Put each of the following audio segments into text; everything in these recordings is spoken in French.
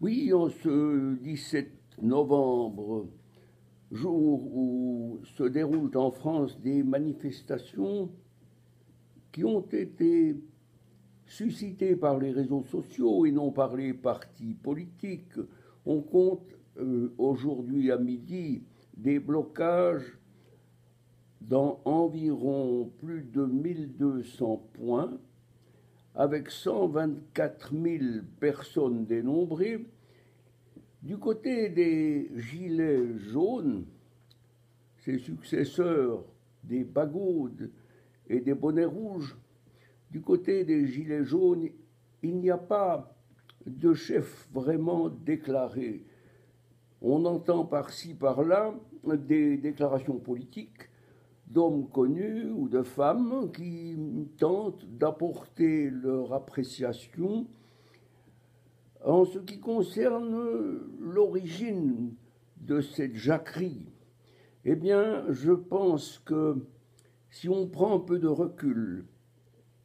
Oui, en ce 17 novembre, jour où se déroulent en France des manifestations qui ont été suscitées par les réseaux sociaux et non par les partis politiques, on compte aujourd'hui à midi des blocages dans environ plus de 1200 points, avec 124 000 personnes dénombrées. Du côté des gilets jaunes, ses successeurs des bagaudes et des bonnets rouges, du côté des gilets jaunes, il n'y a pas de chef vraiment déclaré. On entend par-ci, par-là des déclarations politiques d'hommes connus ou de femmes qui tentent d'apporter leur appréciation en ce qui concerne l'origine de cette jacquerie. Eh bien, je pense que si on prend un peu de recul,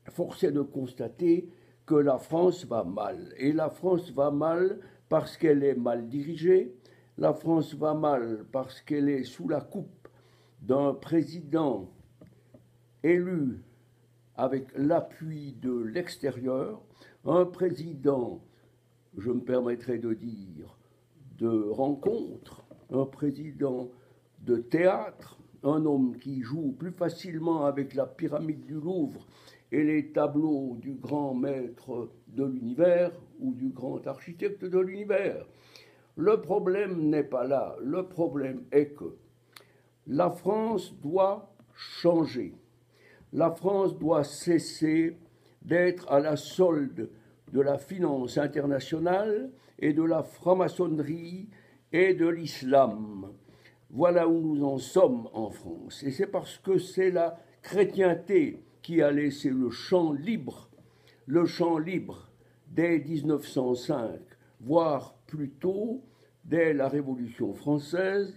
force est de constater que la France va mal. Et la France va mal parce qu'elle est mal dirigée, la France va mal parce qu'elle est sous la coupe d'un président élu avec l'appui de l'extérieur, un président, je me permettrai de dire, de rencontre, un président de théâtre, un homme qui joue plus facilement avec la pyramide du Louvre et les tableaux du grand maître de l'univers ou du grand architecte de l'univers. Le problème n'est pas là. Le problème est que la France doit changer. La France doit cesser d'être à la solde de la finance internationale et de la franc-maçonnerie et de l'islam. Voilà où nous en sommes en France. Et c'est parce que c'est la chrétienté qui a laissé le champ libre dès 1905, voire plus tôt, dès la Révolution française,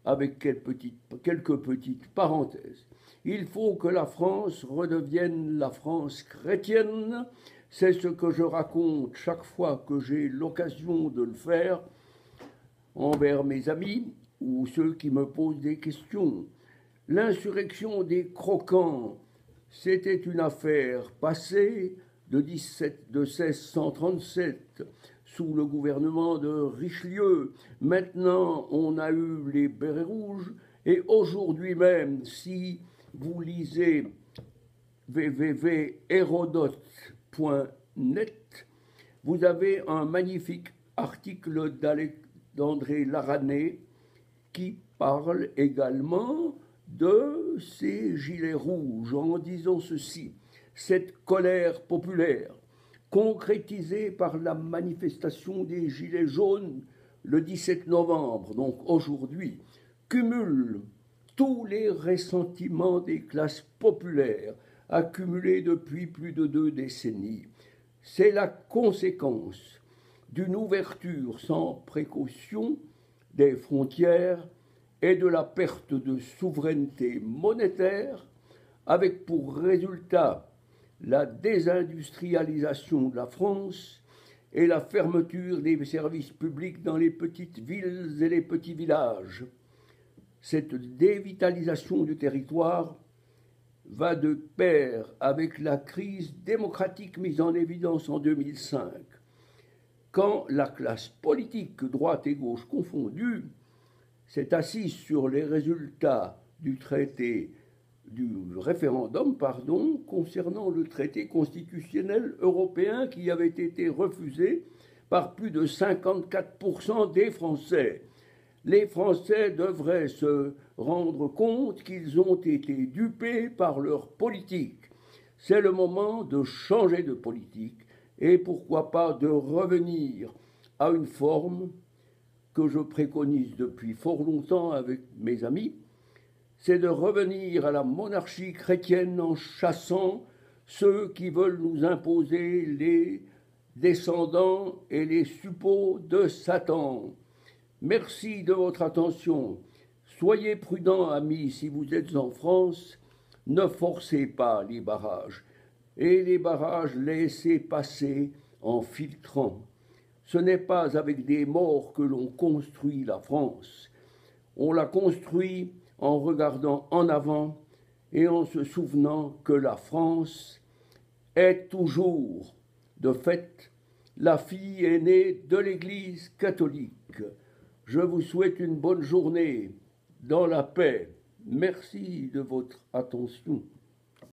avec quelques petites parenthèses. Il faut que la France redevienne la France chrétienne. C'est ce que je raconte chaque fois que j'ai l'occasion de le faire envers mes amis ou ceux qui me posent des questions. L'insurrection des croquants, c'était une affaire passée de 1637 sous le gouvernement de Richelieu. Maintenant, on a eu les bérets rouges et aujourd'hui même, si vous lisez www.hérodote.net, vous avez un magnifique article d'André Larané qui parle également de ces gilets rouges en disant ceci: cette colère populaire, concrétisée par la manifestation des gilets jaunes le 17 novembre, donc aujourd'hui, cumule tous les ressentiments des classes populaires accumulés depuis plus de 2 décennies. C'est la conséquence d'une ouverture sans précaution des frontières et de la perte de souveraineté monétaire, avec pour résultat la désindustrialisation de la France et la fermeture des services publics dans les petites villes et les petits villages. Cette dévitalisation du territoire va de pair avec la crise démocratique mise en évidence en 2005, quand la classe politique, droite et gauche confondue, s'est assise sur les résultats du référendum, concernant le traité constitutionnel européen qui avait été refusé par plus de 54% des Français. Les Français devraient se rendre compte qu'ils ont été dupés par leur politique. C'est le moment de changer de politique et pourquoi pas de revenir à une forme que je préconise depuis fort longtemps avec mes amis, c'est de revenir à la monarchie chrétienne en chassant ceux qui veulent nous imposer les descendants et les suppôts de Satan. Merci de votre attention. Soyez prudents, amis, si vous êtes en France. Ne forcez pas les barrages. Et les barrages, laissez passer en filtrant. Ce n'est pas avec des morts que l'on construit la France. On la construit en regardant en avant et en se souvenant que la France est toujours, de fait, la fille aînée de l'Église catholique. Je vous souhaite une bonne journée dans la paix. Merci de votre attention.